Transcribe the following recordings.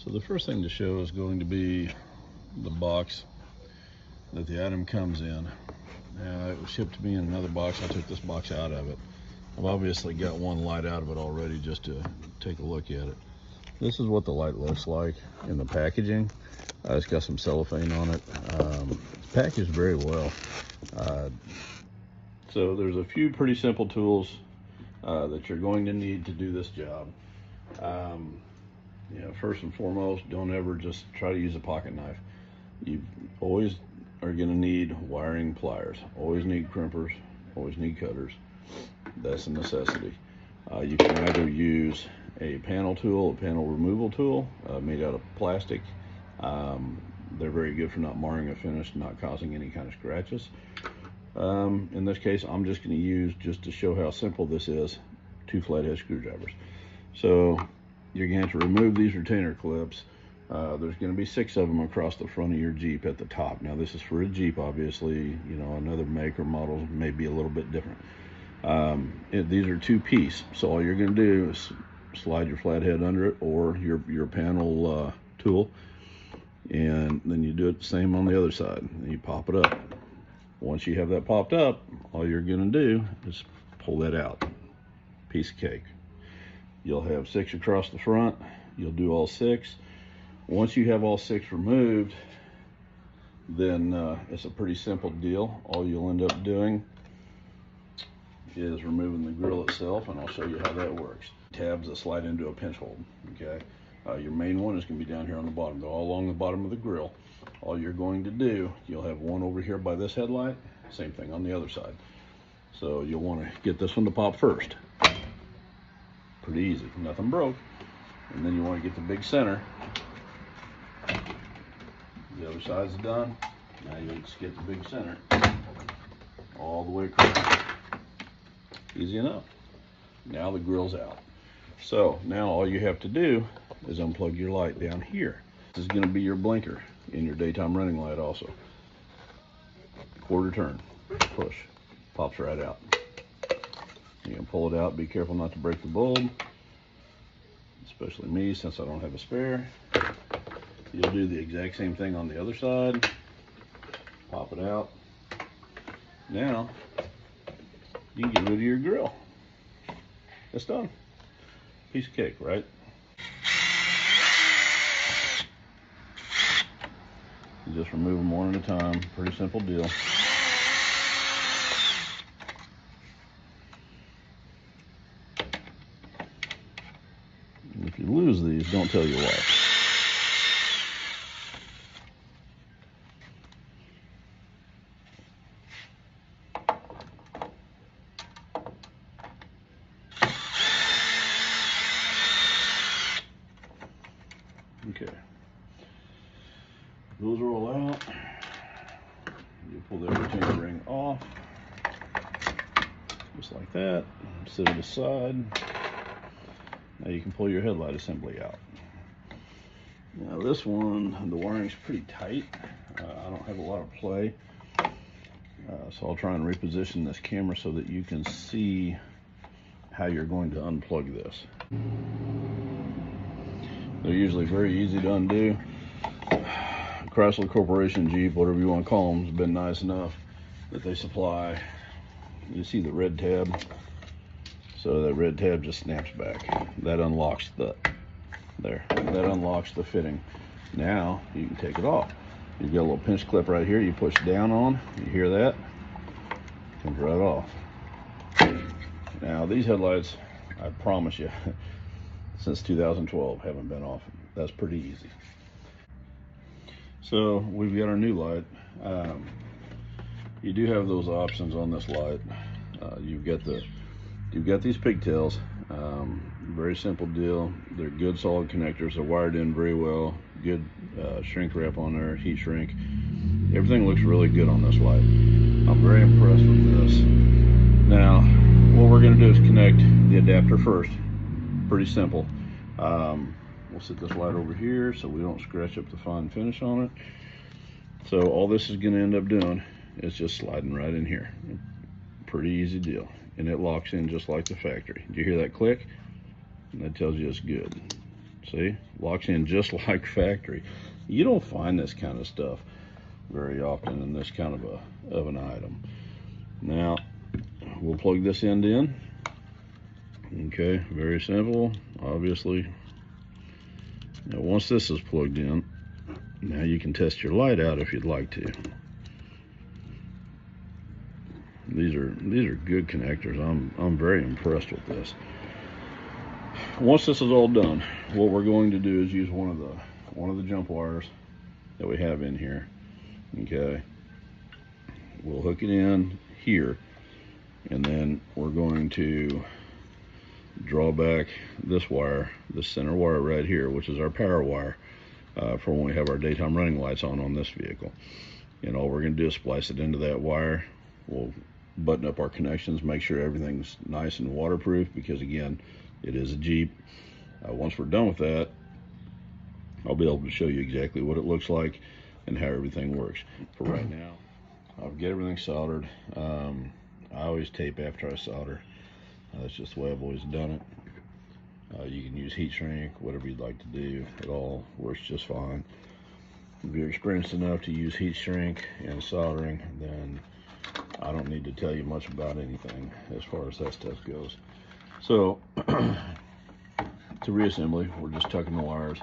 So the first thing to show is going to be the box that the item comes in. Now, it was shipped to me in another box. I took this box out of it. I've obviously got one light out of it already just to take a look at it. This is what the light looks like in the packaging. It's got some cellophane on it. It's packaged very well. So there's a few pretty simple tools that you're going to need to do this job. First and foremost, don't ever just try to use a pocket knife. You always are going to need wiring pliers, always need crimpers, always need cutters. That's a necessity. You can either use a panel tool, a panel removal tool made out of plastic. They're very good for not marring a finish, not causing any kind of scratches. In this case, I'm just going to use, just to show how simple this is, 2 flathead screwdrivers. So you're going to have to remove these retainer clips. There's going to be 6 of them across the front of your Jeep at the top. Now this is for a Jeep, obviously. Another make or model may be a little bit different. These are 2-piece, so all you're going to do is slide your flathead under it, or your panel tool, and then you do it the same on the other side, and you pop it up. Once you have that popped up, all you're going to do is pull that out. Piece of cake. You'll have 6 across the front. You'll do all 6. Once you have all 6 removed, then it's a pretty simple deal. All you'll end up doing is removing the grill itself, and I'll show you how that works. Tabs that slide into a pinch hold, okay? Your main one is going to be down here on the bottom. They're all along the bottom of the grill. All you're going to do, you'll have one over here by this headlight, same thing on the other side. So you'll want to get this one to pop first. Pretty easy, nothing broke. And then you want to get the big center. The other side's done. Now you just get the big center all the way across. Easy enough. Now the grill's out. So now all you have to do is unplug your light down here. This is going to be your blinker in your daytime running light also. Quarter turn, push, pops right out. You can pull it out, be careful not to break the bulb, especially me since I don't have a spare. You'll do the exact same thing on the other side. Pop it out. Now you can get rid of your grill. It's done. Piece of cake, right? You just remove them one at a time. Pretty simple deal. And if you lose these, don't tell your wife. Okay, those are all out. You pull the retainer ring off, just like that. Set it aside. Now you can pull your headlight assembly out. Now this one, the wiring's pretty tight. I don't have a lot of play, so I'll try and reposition this camera so that you can see how you're going to unplug this. They're usually very easy to undo. Chrysler Corporation, Jeep, whatever you want to call them, has been nice enough that they supply. You see the red tab? So that red tab just snaps back. That unlocks that unlocks the fitting. Now you can take it off. You've got a little pinch clip right here. You push down on. You hear that? Comes right off. Now these headlights, I promise you, since 2012 haven't been off. That's pretty easy. So we've got our new light. You do have those options on this light. You've got these pigtails. Very simple deal. They're good solid connectors. They're wired in very well. Good shrink wrap on there, heat shrink. Everything looks really good on this light. I'm very impressed with this. Now what we're going to do is connect the adapter first. Pretty simple. We'll set this light over here so we don't scratch up the fine finish on it. So all this is going to end up doing is just sliding right in here. Pretty easy deal, and it locks in just like the factory. Did you hear that click? And that tells you it's good. See, locks in just like factory. You don't find this kind of stuff very often in this kind of an item. Now we'll plug this end in. Okay, very simple, obviously. Now once this is plugged in, now you can test your light out if you'd like to. These are good connectors. I'm very impressed with this. Once this is all done, what we're going to do is use one of the jump wires that we have in here. Okay, we'll hook it in here, and then we're going to draw back this wire, this center wire right here, which is our power wire for when we have our daytime running lights on this vehicle. And all we're going to do is splice it into that wire. We'll button up our connections, make sure everything's nice and waterproof, because again, it is a Jeep. Once we're done with that, I'll be able to show you exactly what it looks like and how everything works. For right now, I'll get everything soldered. I always tape after I solder. That's just the way I've always done it. You can use heat shrink, whatever you'd like to do. It all works just fine. If you're experienced enough to use heat shrink and soldering, then I don't need to tell you much about anything as far as that stuff goes. So to reassembly, we're just tucking the wires.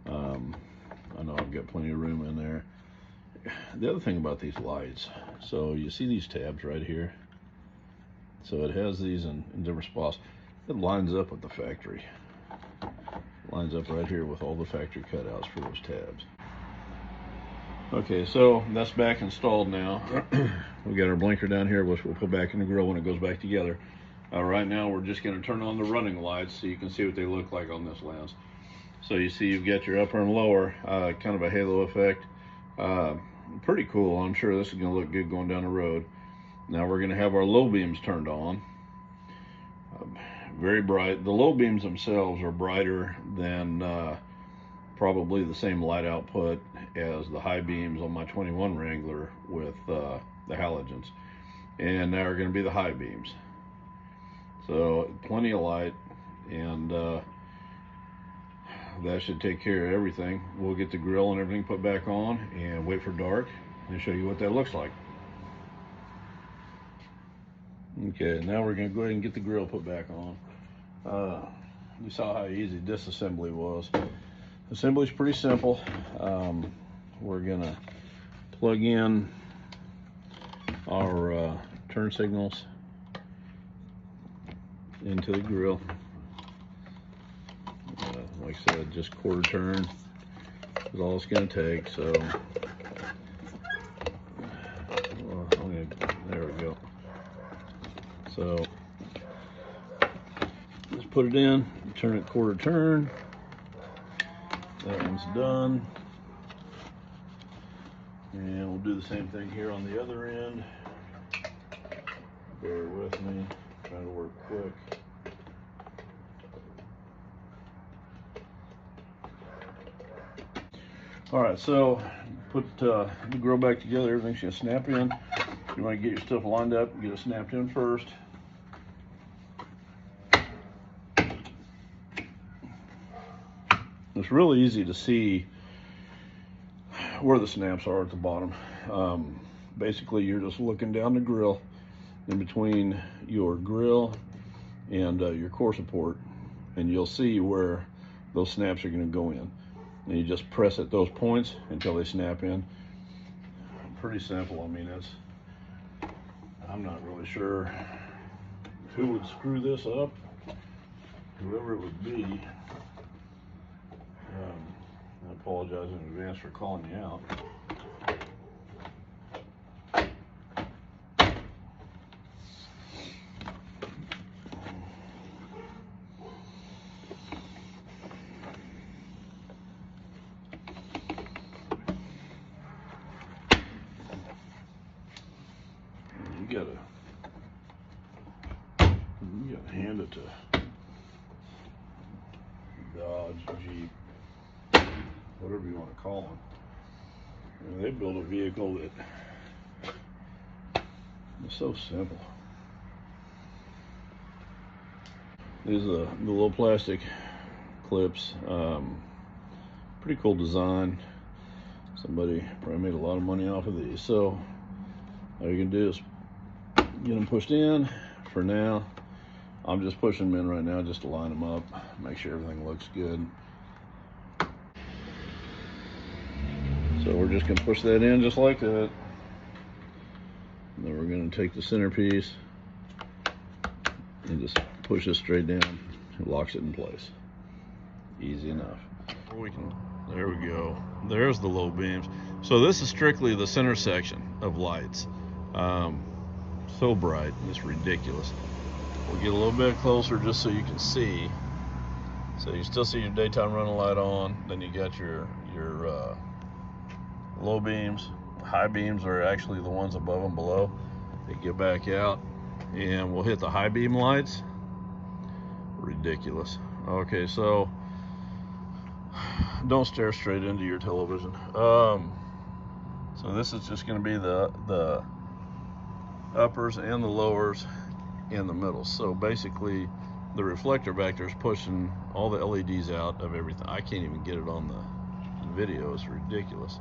I know I've got plenty of room in there. The other thing about these lights, so you see these tabs right here? So it has these in different spots. It lines up with the factory. Lines up right here with all the factory cutouts for those tabs. Okay, so that's back installed now. We got our blinker down here, which we'll put back in the grill when it goes back together. Right now we're just going to turn on the running lights so you can see what they look like on this lens. So you see you've got your upper and lower, kind of a halo effect. Pretty cool. I'm sure this is going to look good going down the road. Now we're going to have our low beams turned on. Very bright. The low beams themselves are brighter than probably the same light output as the high beams on my 21 Wrangler with the halogens. And now are going to be the high beams. So plenty of light, and that should take care of everything. We'll get the grill and everything put back on and wait for dark and show you what that looks like. Okay, now we're going to go ahead and get the grill put back on. You saw how easy disassembly was. Assembly's pretty simple. We're going to plug in our turn signals into the grill. Like I said, just quarter turn is all it's going to take. So there we go. So let's put it in, turn it quarter turn. That one's done. And we'll do the same thing here on the other end. Bear with me, trying to work quick. All right, so put the grill back together. Everything's gonna snap in. You want to get your stuff lined up, get it snapped in first. It's really easy to see where the snaps are at the bottom. Basically, you're just looking down the grill in between your grill and your core support, and you'll see where those snaps are going to go in. And you just press at those points until they snap in. Pretty simple. I mean, I'm not really sure who would screw this up, whoever it would be. I apologize in advance for calling you out. You gotta hand it to Dodge, Jeep, whatever you want to call them. You know, they build a vehicle that is so simple. There's the little plastic clips. Pretty cool design. Somebody probably made a lot of money off of these. So all you can do is get them pushed in. For now, I'm just pushing them in right now just to line them up, make sure everything looks good. So we're just going to push that in just like that. And then we're going to take the centerpiece and just push it straight down. It locks it in place. Easy enough. There we go. There's the low beams. So this is strictly the center section of lights. So bright, it's ridiculous. We'll get a little bit closer just so you can see. So you still see your daytime running light on. Then you got your low beams. High beams are actually the ones above and below. They get back out, and we'll hit the high beam lights. Ridiculous. Okay, so don't stare straight into your television. So this is just going to be the uppers and the lowers in the middle. So basically the reflector back there is pushing all the LEDs out of everything. I can't even get it on the video. It's ridiculous.